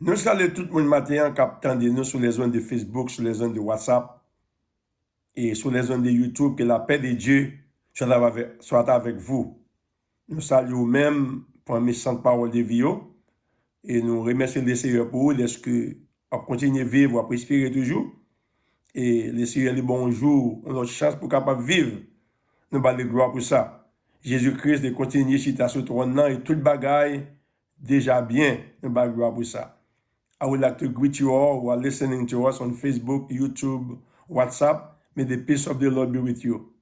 Nous saluons tout le monde matin qui attend nous sur les zones de Facebook, sur les zones de WhatsApp et sur les zones de YouTube. Que la paix de Dieu soit avec vous. Nous saluons même pour une méchante parole de vie et nous remercions le Seigneur pour vous. Est-ce que on continue à vivre, à prospérer toujours et le Seigneur le bonjour, on a une chance pour capable vivre. Nous allons gloire pour ça. Jésus-Christ de continuer sur ce trône et tout le bagaille déjà bien. Nous allons gloire pour ça. I would like to greet you all who are listening to us on Facebook, YouTube, WhatsApp. May the peace of the Lord be with you.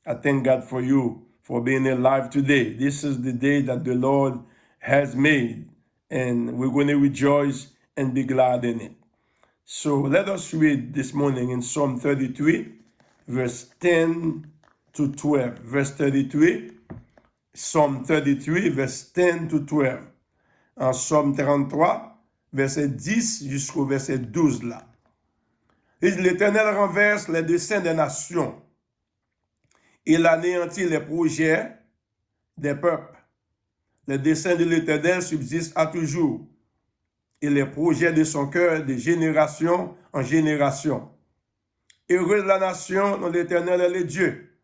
I thank God for you for being alive today. This is the day that the Lord has made, and we're going to rejoice and be glad in it. So let us read this morning in Psalm 33, verse 10 to 12. Verse 33, Psalm 33, verse 10 to 12. En Psalm 33, verset 10 jusqu'au verset 12 là. L'Éternel renverse les desseins des nations. Il anéantit les projets des peuples. Les desseins de l'Éternel subsistent à toujours, et les projets de son cœur de génération en génération. Heureuse la nation dont l'Éternel est le Dieu.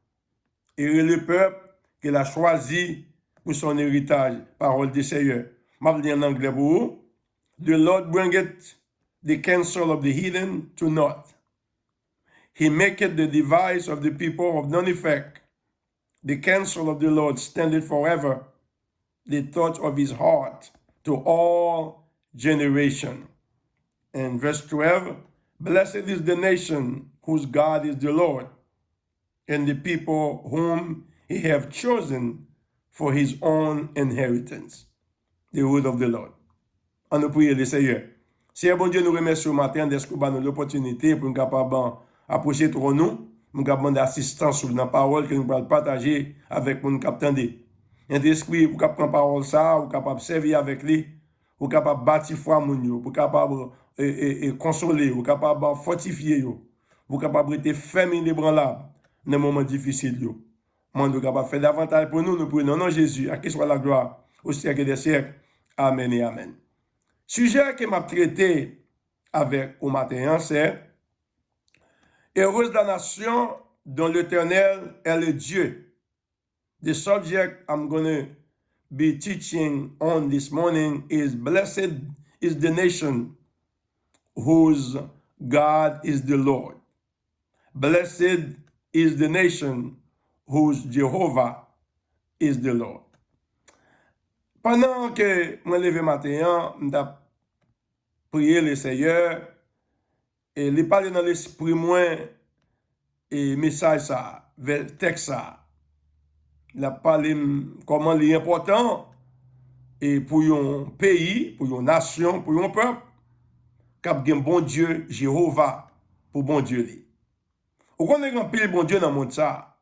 Heureux le peuple qu'il a choisi pour son héritage. Parole du Seigneur. Je vais lire en anglais pour vous. The Lord bringeth the counsel of the heathen to naught. He maketh the device of the people of none effect. The counsel of the Lord standeth forever, the thought of his heart to all generation. And verse 12, blessed is the nation whose God is the Lord, and the people whom he hath chosen for his own inheritance. The word of the Lord. On nous prie le Seigneur. Seigneur bon Dieu, nous remercions au matin d'être nous l'opportunité pour nous capables approcher trop nous, nous capables d'assistance sur la parole que nous allons partager avec nous capteurs. Un esprit pour capable parole ça, ou capable servir avec lui, ou capable bâtir foi moun pour capable consoler, ou capable fortifier yo, pour capable être ferme inébranlable dans les moments difficiles yo. Nous capable faire davantage pour nous, nous prions non Jésus, à qui soit la gloire au siècle des siècles. Amen et amen. Sujet que m'a traité avec au matin, c'est heureuse la nation dont l'Éternel est le Dieu. The subject I'm going to be teaching on this morning is blessed is the nation whose God is the Lord. Blessed is the nation whose Jehovah is the Lord. Pendant que je me levé matin, je prié le Seigneur et il parle dans l'esprit moi et message ça, texte ça. Il a parlé comment il est important et pour un pays, pour une nation, pour un peuple, cap gen bon Dieu Jéhovah pour bon Dieu li. Ou connaît grand pile bon Dieu dans le monde ça.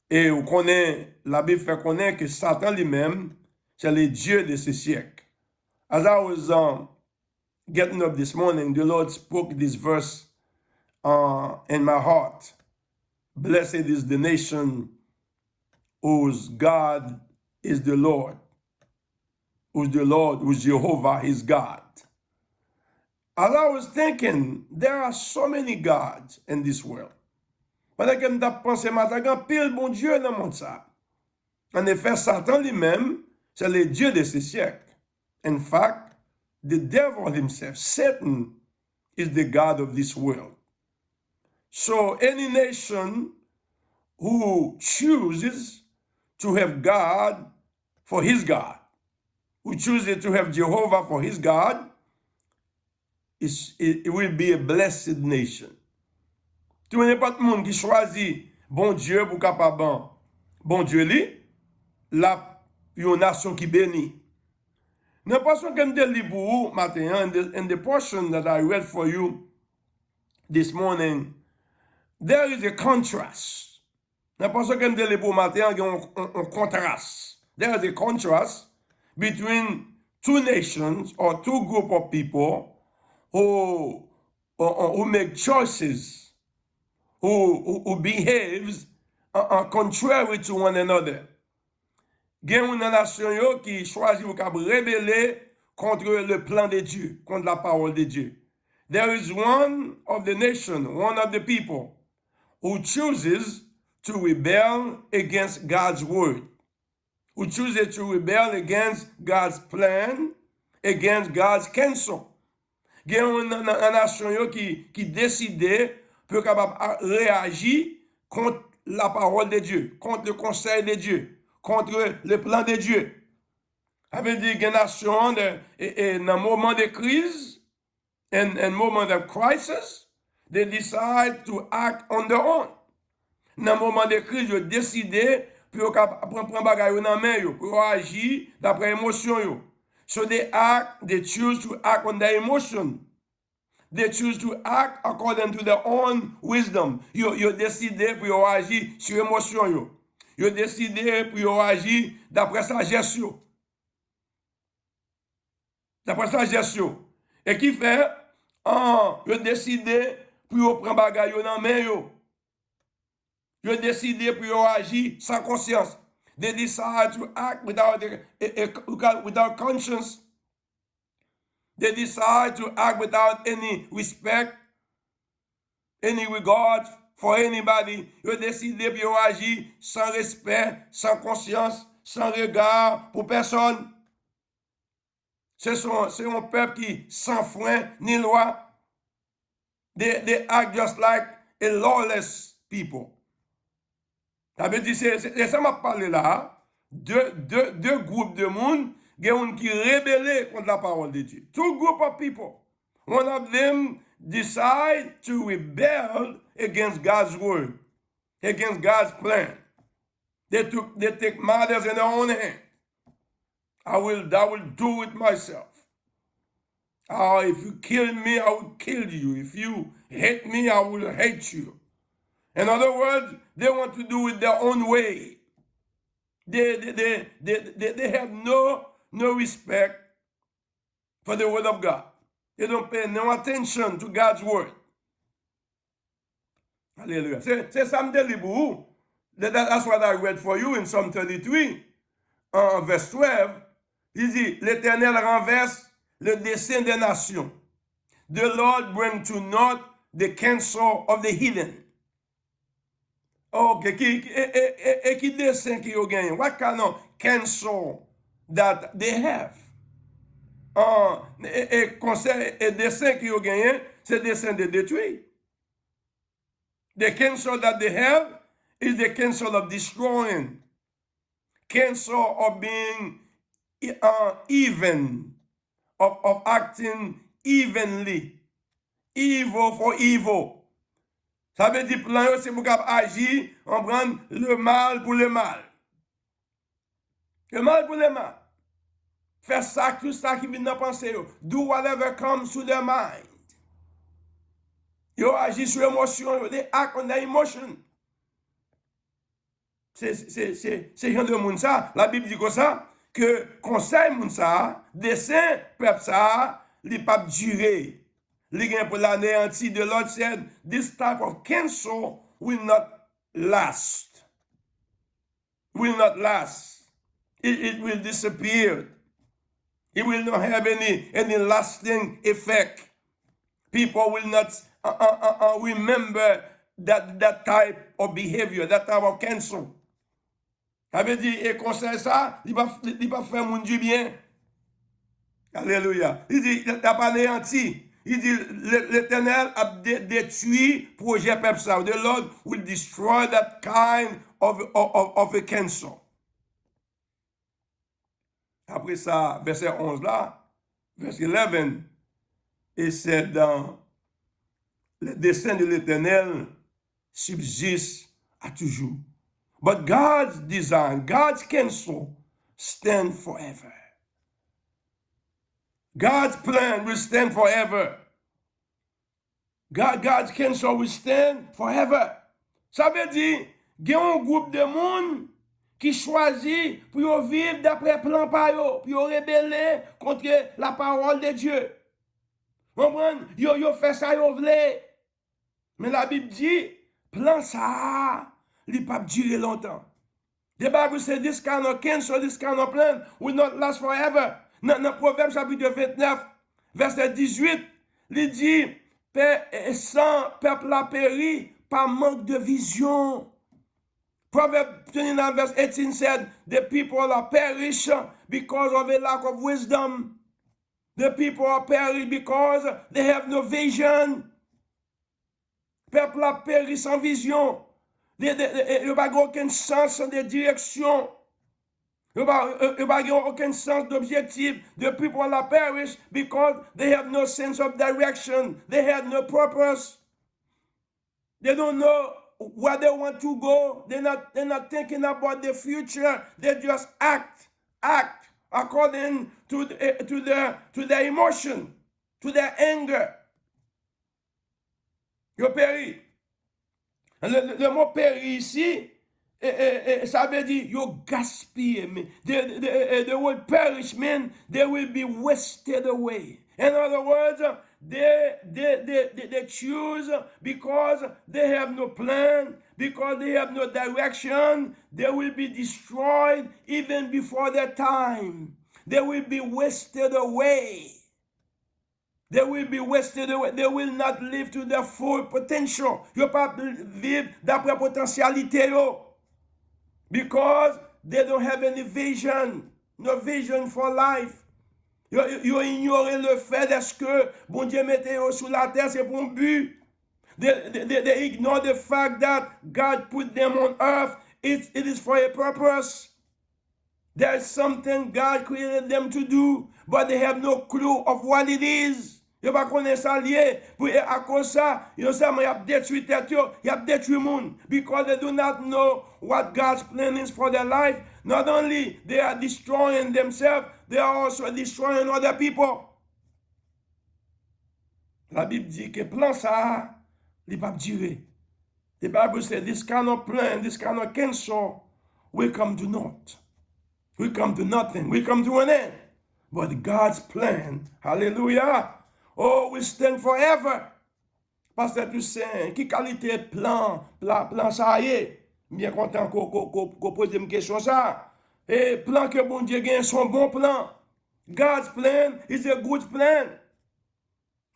Et ou connaît la Bible fait connaître que Satan lui-même c'est le Dieu de ce siècle. As I was getting up this morning, the Lord spoke this verse in my heart. Blessed is the nation whose God is the Lord, whose Jehovah is God. As I was thinking, there are so many gods in this world. Pendant que je pensais, il y a pile bon Dieu dans le monde ça. En effet, Satan lui-même, c'est le Dieu de ce siècle. In fact, the devil himself, Satan, is the God of this world. So any nation who chooses to have God for his God, who chooses to have Jehovah for his God, it will be a blessed nation. Tout n'importe monde qui choisit bon Dieu pour capable bon Dieu li, la une nation qui bénit. Nous passons comme des livres matin in the portion that I read for you this morning, there is a contrast. Nous passons comme des livres matin un contraste. There is a contrast between two nations or two group of people who make choices, who behaves contrary to one another. Gen une nation yo qui choisit ou k'ap rebelle contre le plan de Dieu, contre la parole de Dieu. There is one of the nation, one of the people, who chooses to rebel against God's word, who chooses to rebel against God's plan, against God's counsel. Il y a une nation qui décide pour capable réagir contre la parole de Dieu, contre le conseil de Dieu, contre le plan de Dieu. Ça veut dire qu'il y a une nation dans un moment de crise, in moment of crisis, they decide to act on their own. Dans un moment de crise, ils décident pour prendre bagaille dans main pour agir d'après émotion. So they choose to act on their emotion. They choose to act according to their own wisdom. Ils décident pour agir sur émotion. Ils décident pour agir d'après sagesse. D'après sagesse. Et qui fait? Ils décident pour prendre bagaille dans main. Ils décident pour agir sans conscience. They decide to act without conscience. They decide to act without any respect, any regard for anybody. Ils décident pour agir sans respect, sans conscience, sans regard pour personne. C'est un peuple qui sans frein ni loi. They act just like a lawless people. Ça veut dire, c'est ça m'a parlé là, deux groupes de monde, il y a un qui rebelle contre la parole de Dieu. Two group of people. One of them decide to rebel against God's word, against God's plan. They take matters in their own hand. I will do it myself. If you kill me, I will kill you. If you hate me, I will hate you. In other words, they want to do it their own way. They have no respect for the word of God. They don't pay no attention to God's word. Hallelujah. C'est ça me délibou. That's what I read for you in Psalm 33, verse 12. Il dit, l'Éternel renverse le dessein des nations. The Lord bring to naught the counsel of the heathen. Ok, qui dessin qui ont gagné? What kind of counsel that they have? Conseil et dessin qui ont gagné, c'est dessin de détruire. The counsel that they have is the counsel of destroying. Counsel of being even, of acting evenly. Evil for evil. Ça veut dire plan, c'est pour agir, on prend le mal pour le mal. Le mal pour le mal. Faire ça, tout ça qui vient dans la pensée. Do whatever comes to their mind. Ils agissent sur l'émotion, they act on their emotion. C'est genre de monde ça. La Bible dit comme ça, que conseil monde ça, dessein peuple ça, il pas durer. For the Lord said, this type of counsel will not last. Will not last. It will disappear. It will not have any lasting effect. People will not remember that type of behavior, that type of counsel. Ça veut dire, et conseil ça, il va faire mon Dieu bien. Alléluia. Il dit, il n'a pas anéanti. Il dit, l'Éternel a détruit le projet peuple ça. The Lord will destroy that kind of a counsel. Après ça, verset 11 là, verset 11, et c'est dans le dessein de l'Éternel subsiste à toujours. But God's design, God's counsel stand forever. God's plan will stand forever. God's counsel will stand forever. Ça veut dire, il y a un groupe de monde qui choisit pour vivre d'après plan par eux, pour rebeller contre la parole de Dieu. Vous comprenez? Yo fait ça, yo vle. Mais la Bible dit, plan ça, il ne peut pas durer longtemps. The Bible says this kind of counsel, this kind of plan will not last forever. Dans Proverbe chapitre 29, verset 18, il dit, sans peuple a péri par manque de vision. Proverbs 29 verse 18 said, the people are perish because of a lack of wisdom. The people are perish because they have no vision. Peuple a péri sans vision. Il n'y a pas aucun sens de direction. Il n'y a pas aucun sens d'objectif. The people are perish because they have no sense of direction. They have no purpose. They don't know where they want to go. They're not thinking about the future. They just act according to their emotion, to their anger. Yo péri. Le mot péri ici, ça veut dire yo gaspillé. The word perish means they will be wasted away. In other words, they choose because they have no plan, because they have no direction. They will be destroyed even before their time. They will be wasted away. They will be wasted away. They will not live to their full potential. Ils ne peuvent pas vivre d'après potentialité. Because they don't have any vision. No vision for life. Ils ont ignoré le fait est-ce que bon Dieu mettait sur la terre, c'est pour un but. They ignore the fact that God put them on earth. It is for a purpose. There's something God created them to do, but they have no clue of what it is. Ils ne connaissent pas ça lié. À cause de ça, ils ont seulement détruit tête, ils ont détruit le monde. Because they do not know what God's plan is for their life. Not only they are destroying themselves, they are also destroying other people. La Bible dit que plan ça, il va durer. The Bible says this kind of plan, this kind of cancer will come to naught. We come to nothing. We come to an end. But God's plan, hallelujah, oh, we stand forever. Pasteur Toussaint, qui qualité plan ça y est? Bien content qu'on pose une question ça. Et plan que bon Dieu gagne son bon plan. God's plan is a good plan.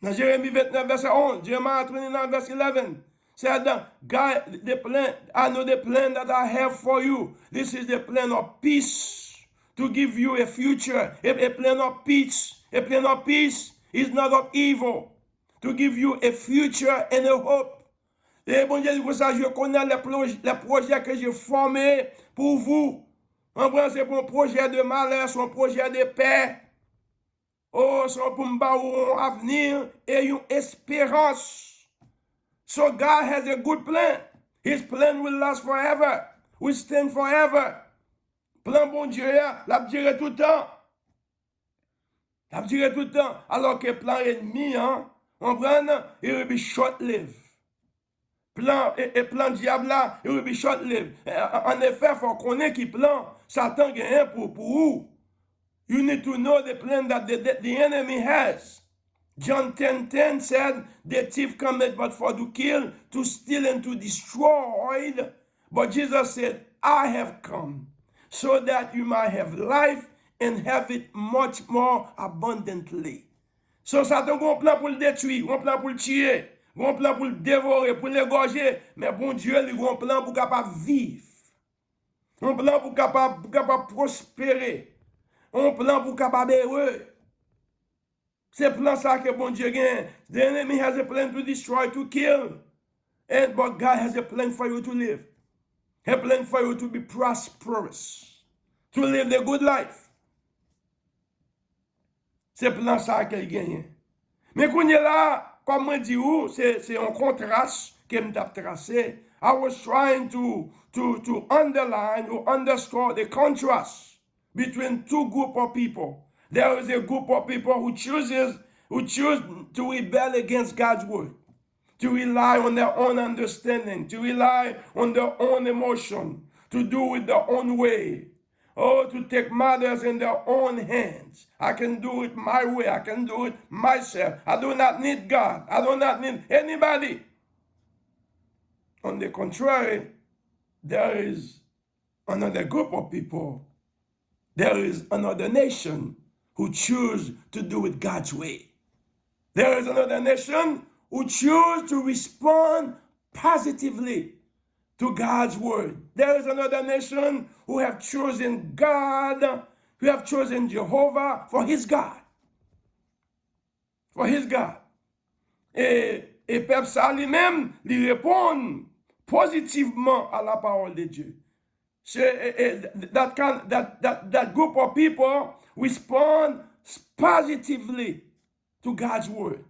Dans Jérémie 29, verset 11, Jeremiah 29, verset 11, said, God, the plan, I know the plan that I have for you. This is the plan of peace, to give you a future, a plan of peace. A plan of peace is not of evil, to give you a future and a hope. Et bon Dieu, pour ça, je connais les projets que j'ai formés pour vous. En vrai, c'est pour un projet de malheur, c'est un projet de paix. Oh, c'est pour un avenir et une espérance. So God has a good plan. His plan will last forever. Will stand forever. Plan bon Dieu, la durée tout le temps. La durée tout le temps. Alors que plan ennemi, on prend, il will be short-lived. Plan diable là, il will be short-lived. En effet, il faut connaître qui plan. Satan gagne pour vous. You need to know the plan that the enemy has. John 10:10 said, the thief cometh but for to kill, to steal, and to destroy. But Jesus said, I have come so that you might have life and have it much more abundantly. So Satan a un plan pour le détruire, un plan pour le tuer, un plan pour le dévorer, pour l'égorger. Mais bon Dieu, il a un plan pour capable vivre. Un plan pour capable prospérer. Un plan pour capable heureux. C'est plan ça que bon Dieu gagne. The enemy has a plan to destroy, to kill. But God has a plan for you to live. A plan for you to be prosperous. To live the good life. C'est plan ça qu'il gagne. Mais quand il est là, comme je dis, c'est un contraste que je tracé. I was trying to underline or underscore the contrast between two groups of people. There is a group of people who choose to rebel against God's word, to rely on their own understanding, to rely on their own emotion, to do it their own way. Oh, to take matters in their own hands. I can do it my way. I can do it myself. I do not need God. I do not need anybody. On the contrary, there is another group of people. There is another nation who choose to do it God's way. There is another nation who choose to respond positively to God's word. There is another nation who have chosen God, who have chosen Jehovah for his God. For his God. Et peuple ça lui-même, lui répond positivement à la parole de Dieu. That group of people respond positively to God's word.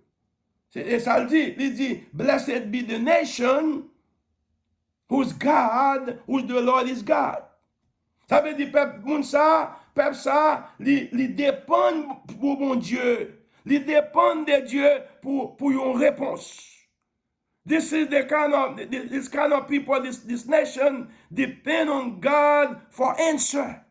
Et ça le dit, il dit, blessed be the nation whose the Lord is God. Ça veut dire, peuple ça, il dépend pour bon Dieu. Il dépend de Dieu pour une réponse. This kind of people, this nation depend on God for answer.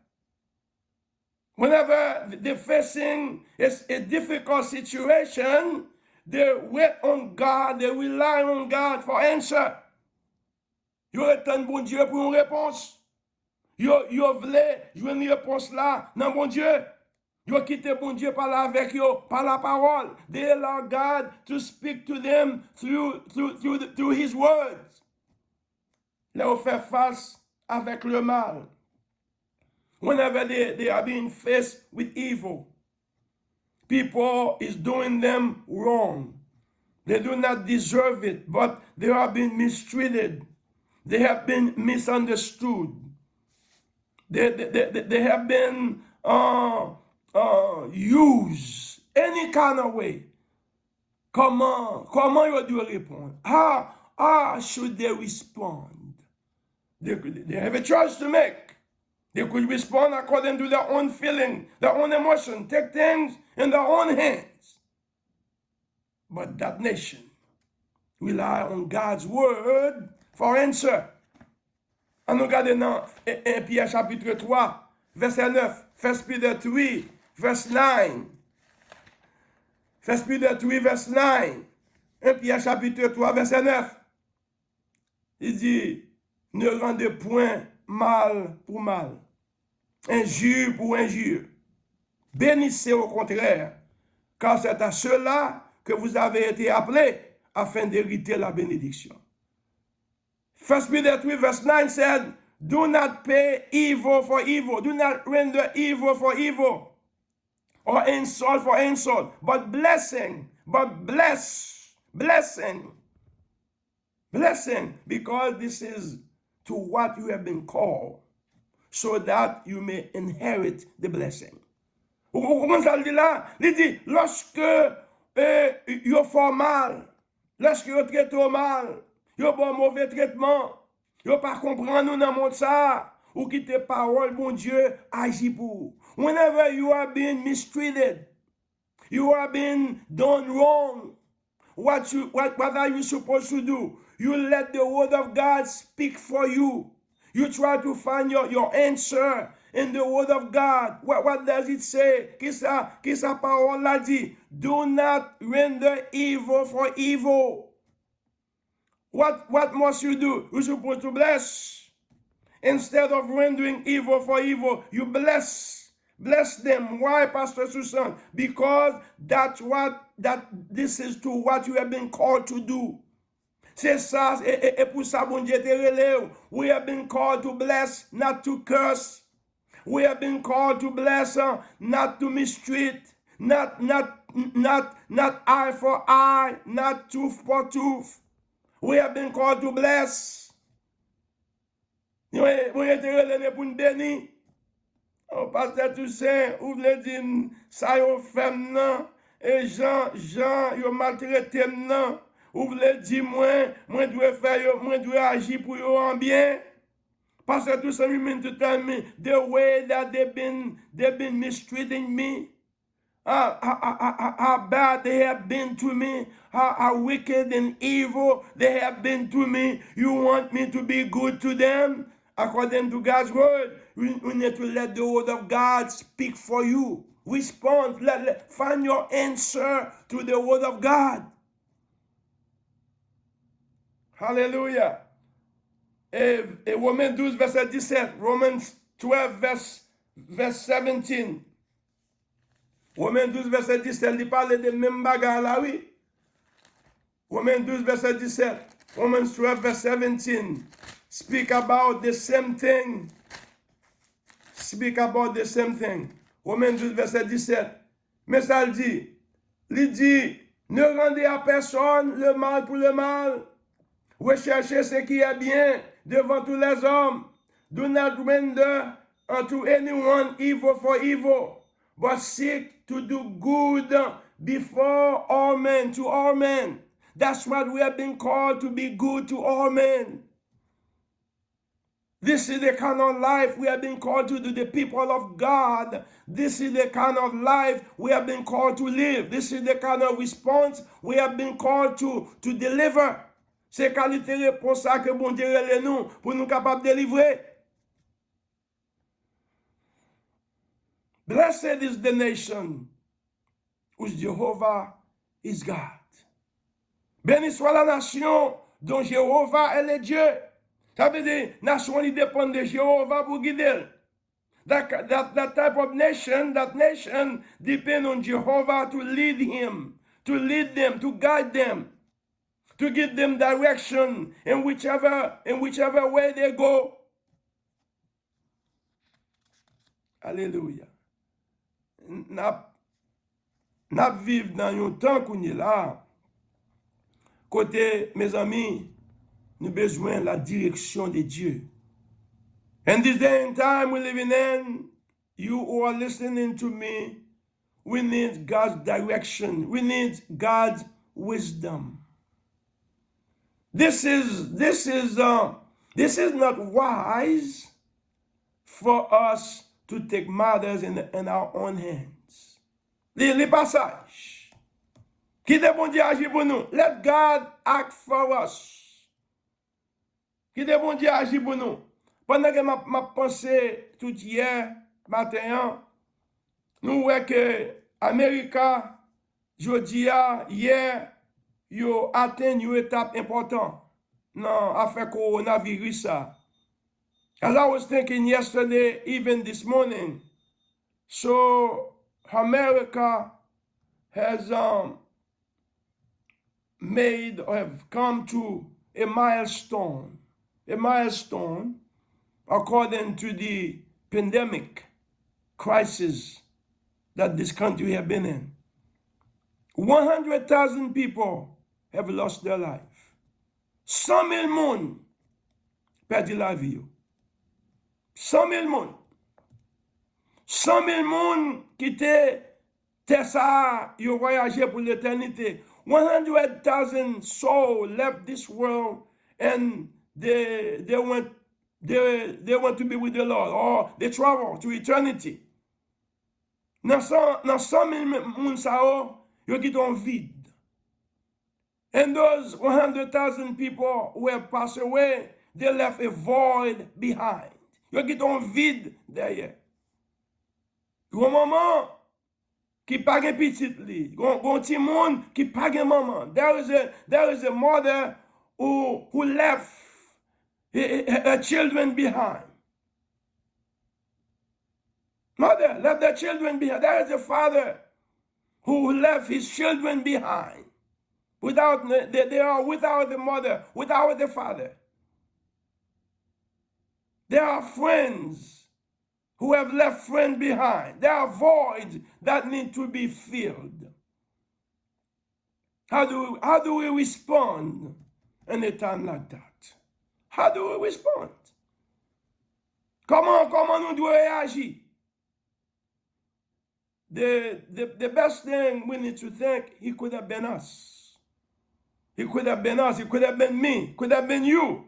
Whenever they're facing a difficult situation, they wait on God, they rely on God for answer. Yo attend bon Dieu pour une réponse. Yo voulez jouer une réponse là, dans bon Dieu. Yo quitté bon Dieu par là avec yo, par la parole. They allow God to speak to them through his words. Là, on fait face avec le mal. Whenever they are being faced with evil, people is doing them wrong. They do not deserve it, but they are being mistreated. They have been misunderstood. They have been used any kind of way. Comment you do répondre? How should they respond? They have a choice to make. They could respond according to their own feeling, their own emotion, take things in their own hands. But that nation rely on God's word for answer. On regarde dans 1 Pierre chapitre 3, verset 9, 1 Peter 3, verse 9. 1 Peter 3, verse 9. 1 Pierre chapitre 3, verset 9. Il dit, ne rendez point mal pour mal, injure pour injure. Bénissez au contraire, car c'est à cela que vous avez été appelés afin d'hériter la bénédiction. 1 Peter 3 verse 9 said, do not pay evil for evil. Do not render evil for evil or insult for insult, but blessing, blessing, because this is to what you have been called, so that you may inherit the blessing. Comment ça le dit là? Il dit, lorsque vous faites mal, lorsque vous traitez mal, vous bon mauvais traitement, vous pas comprendre nous dans le monde ça, ou quittez parole, bon Dieu, agit pour. Whenever you are being mistreated, you are being done wrong, what are you supposed to do? You let the word of God speak for you. You try to find your answer in the word of God. What does it say? Qu'est-ce sa parole a dit? Do not render evil for evil. What must you do? You're supposed to bless. Instead of rendering evil for evil, you bless. Bless them. Why, Pastor Susan? Because this is to what you have been called to do. C'est ça, et pour ça, bon Dieu te relève. We have been called to bless, not to curse. We have been called to bless, not to mistreat, not eye for eye, not tooth for tooth. We have been called to bless. Bon Dieu te relève pour nous bénir. Oh, Pasteur Toussaint, ou vle dire, ça yo femme nan, et Jean, yo maltraité nan. Ou vle dire, moi dois agir pour yo en bien. Parce que tout ça mean to tell me the way that they've been mistreating me. How bad they have been to me, how wicked and evil they have been to me. You want me to be good to them? According to God's word, we need to let the word of God speak for you. Respond, find your answer to the word of God. Hallelujah. Et Romains 12, verset 17. Romans 12, verse 17. Romains 12, verset 17, il parle de même bagarre là, oui. Romains 12, verset 17. Romans 12, verset 17. Speak about the same thing. Speak about the same thing. Romains 12, verset 17. Mais ça le dit. Il dit, ne rendez à personne le mal pour le mal. Recherchez ce qui est bien devant tous les hommes. Do not render unto anyone evil for evil, but seek to do good before all men, to all men. That's what we have been called, to be good to all men. This is the kind of life we have been called to do, the people of God. This is the kind of life we have been called to live. This is the kind of response we have been called to deliver. C'est qualité réponse ça que bon Dieu relève nous pour nous capables de délivrer. Blessed is the nation whose Jehovah is God. Béni soit la nation dont Jéhovah est le Dieu. Ça veut dire, nation qui dépend de Jéhovah pour guider. That type of nation, that nation depend on Jehovah to lead him, to lead them, to guide them, to give them direction in whichever way they go. Alléluia. N'a vivre dans un temps qu'on est là. Côté, mes amis, nous avons besoin de la direction de Dieu. And this day and time we're living in, you who are listening to me, we need God's direction. We need God's wisdom. This is not wise for us to take matters in our own hands. Les passages. Qui de bon Dieu agit pour nous? Let God act for us. Qui de bon Dieu agit pour nous? Pendant que ma pensée tout hier matin, nous voyons que l'Amérique, jeudi, hier, yo atteint une étape importante dans l'affaire coronavirus. As I was thinking yesterday, even this morning, so America has made or have come to a milestone according to the pandemic crisis that this country has been in. 100,000 people have lost their life. 100,000 moun perdu la vie. 100,000 moun. 100,000 moun quitte Tessa, yo voyagé pour l'éternité. 100,000 souls left this world and they went to be with the Lord, or they travel to eternity. Dans 100,000 moun sa yo quitte un vide. And those 100,000 people who have passed away, they left a void behind. Yo quitte un vide derrière. Gon maman qui pas gen petit li, gon ti moun qui pas gen maman. There is a mother who left her children behind. Mother left their children behind. There is a father who left his children behind. They are without the mother, without the father. There are friends who have left friends behind. There are voids that need to be filled. How do we respond in a time like that? How do we respond? Comment nous devons réagir? The best thing we need to think, it could have been us. It could have been us. It could have been me. It could have been you.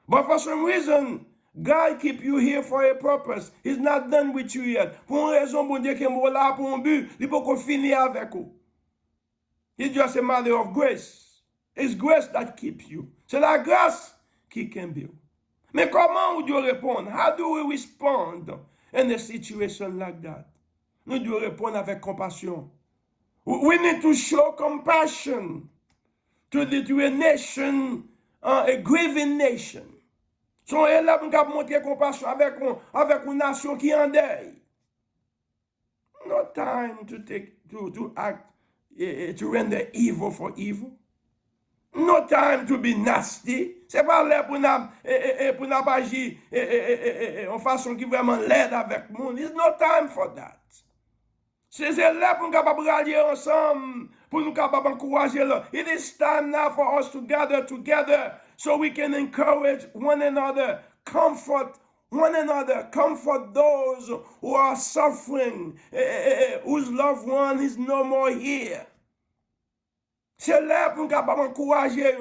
But for some reason, God keep you here for a purpose. He's not done with you yet. Pour une raison, bon Dieu qui est là pour un but, il peut qu'on finisse avec vous. It's just a matter of grace. It's grace that keeps you. C'est la grâce qui can be. Mais comment vous devez répondre? How do we respond in a situation like that? Nous devons répondre avec compassion. We need to show compassion to a nation, a grieving nation. Son élève nous avons montré compassion avec une nation qui en deuil. no time to act, to render evil for evil. No time to be nasty. C'est pas là pour nous agir en façon qui vraiment l'aide avec nous. It's no time for that. C'est là pour nous capables rallier ensemble, pour nous capables encourager là. It is time now for us to gather together so we can encourage one another, comfort one another, comfort those who are suffering, whose loved one is no more here. C'est là pour nous capables encourager.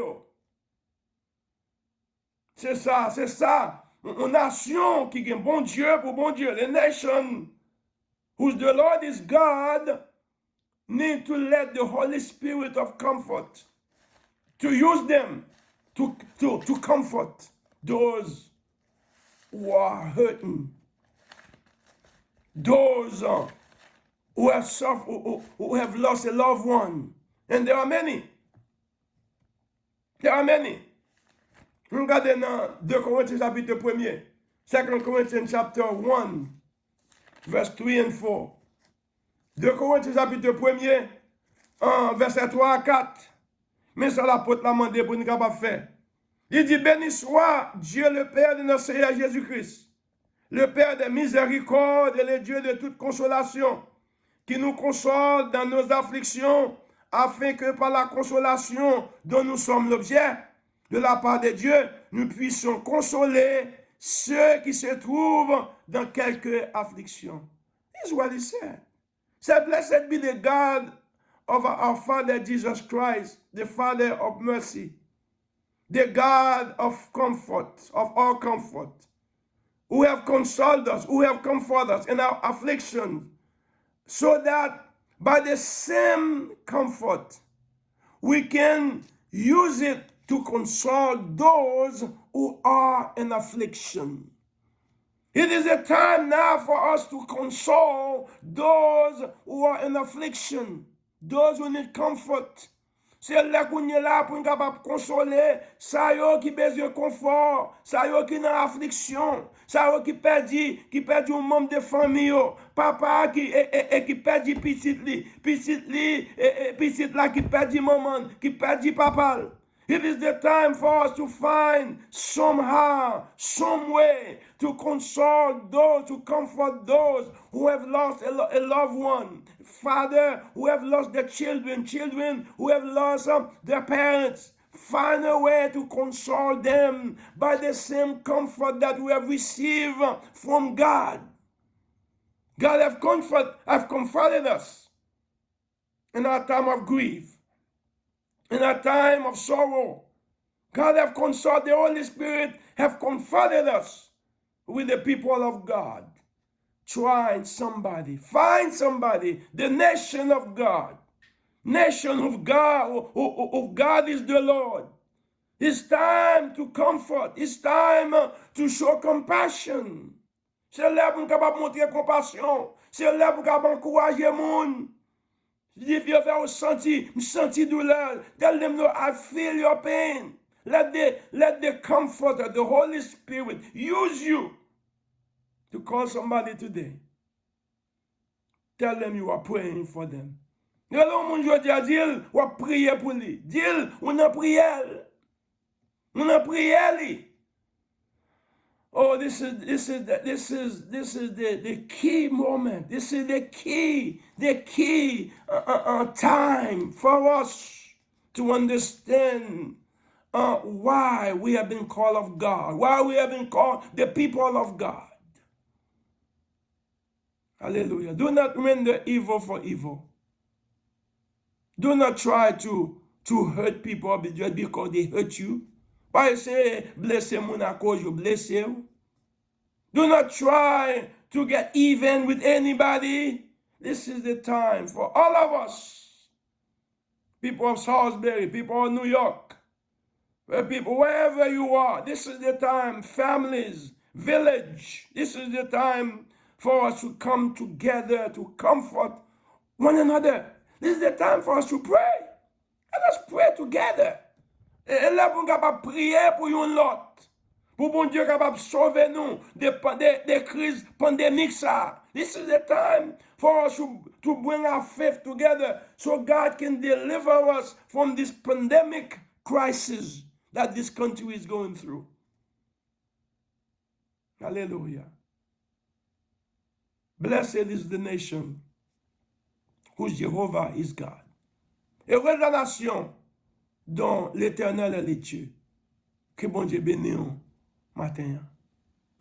C'est ça. Une nation qui est bon Dieu pour bon Dieu. The nation whose the Lord is God need to let the Holy Spirit of comfort, to use them to comfort those who are hurting, those who have suffered, who have lost a loved one. And there are many. Regardez dans 2 Corinthiens chapitre 1er, 2 Corinthians chapter 1, verse 3 and 4. 2 Corinthiens chapitre 1er, verset 3 à 4. Mais ça l'apôtre l'a demandé pour nous capable faire. Il dit, béni soit Dieu le Père de notre Seigneur Jésus-Christ, le Père des miséricordes et le Dieu de toute consolation, qui nous console dans nos afflictions, afin que par la consolation dont nous sommes l'objet, de la part de Dieu, nous puissions consoler ceux qui se trouvent dans quelque affliction. This is what he said. Say, blessed be the God of our Father Jesus Christ, the Father of mercy, the God of comfort, of all comfort, who have consoled us, who have comforted us in our affliction, so that by the same comfort, we can use it to console those who are in affliction. It is a time now for us to console those who are in affliction, those who need comfort. C'est là qu'on est là pour nous capable consoler, ça yo qui besoin confort, ça yo qui dans affliction, ça yo qui perdu un membre de famille, papa qui perdu petite là qui perdu maman, qui perdu papa. It is the time for us to find somehow, some way to console those, to comfort those who have lost a loved one. Father, who have lost their children who have lost their parents. Find a way to console them by the same comfort that we have received from God. God have comforted us in our time of grief. In a time of sorrow, God have consoled, the Holy Spirit have comforted us with the people of God. Find somebody, the nation of God. Nation of God, of God is the Lord. It's time to comfort. It's time to show compassion. C'est là pour nous capable montrer compassion. C'est là pour nous capable encourager les gens. If you ever senti douleur, tell them, no, I feel your pain. Let the comforter, the Holy Spirit, use you to call somebody today. Tell them you are praying for them. Nous allons mon Dieu dire, on va prier pour lui. Dire, on a prié. Oh, this is the key moment. This is the key time for us to understand why we have been called of God, why we have been called the people of God. Hallelujah. Do not render evil for evil. Do not try to hurt people just because they hurt you. Pas essayer blesser mon à cause you bless you. Do not try to get even with anybody. This is the time for all of us. People of Salisbury, people of New York, people wherever you are. This is the time. Families, village. This is the time for us to come together to comfort one another. This is the time for us to pray. Let us pray together. Et là, pour nous prier pour une l'autre. Pour bon Dieu capable de sauver nous des crises pandémiques. Ça. This is the time for us to bring our faith together so God can deliver us from this pandemic crisis that this country is going through. Hallelujah. Blessed is the nation whose Jehovah is God. Heureuse la nation dont l'Éternel est le Dieu. Que bon Dieu bénisse matin.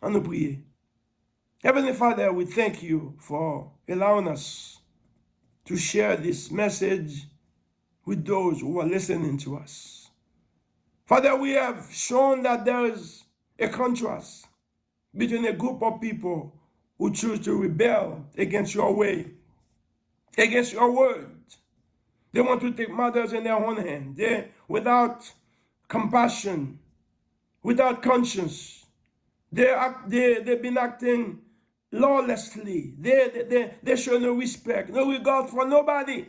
On nous prie. Heavenly Father, we thank you for allowing us to share this message with those who are listening to us. Father, we have shown that there is a contrast between a group of people who choose to rebel against your way, against your word. They want to take matters in their own hand. They, without compassion, without conscience, they've been acting lawlessly. They show no respect, no regard for nobody.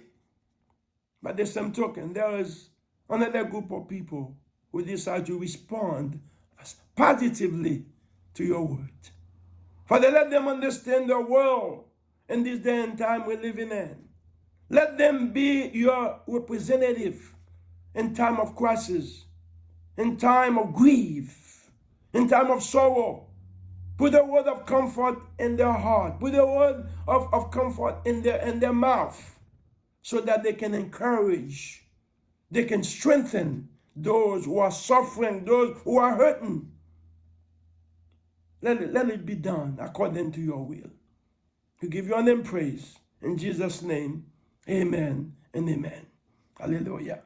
By the same token, there is another group of people who decide to respond positively to your word. Father, let them understand the world in this day and time we're living in. Let them be your representative in time of crisis, in time of grief, in time of sorrow. Put a word of comfort in their heart. Put a word of comfort in their mouth so that they can encourage, they can strengthen those who are suffering, those who are hurting. Let it be done according to your will. We give your name praise. In Jesus' name, amen and amen. Hallelujah.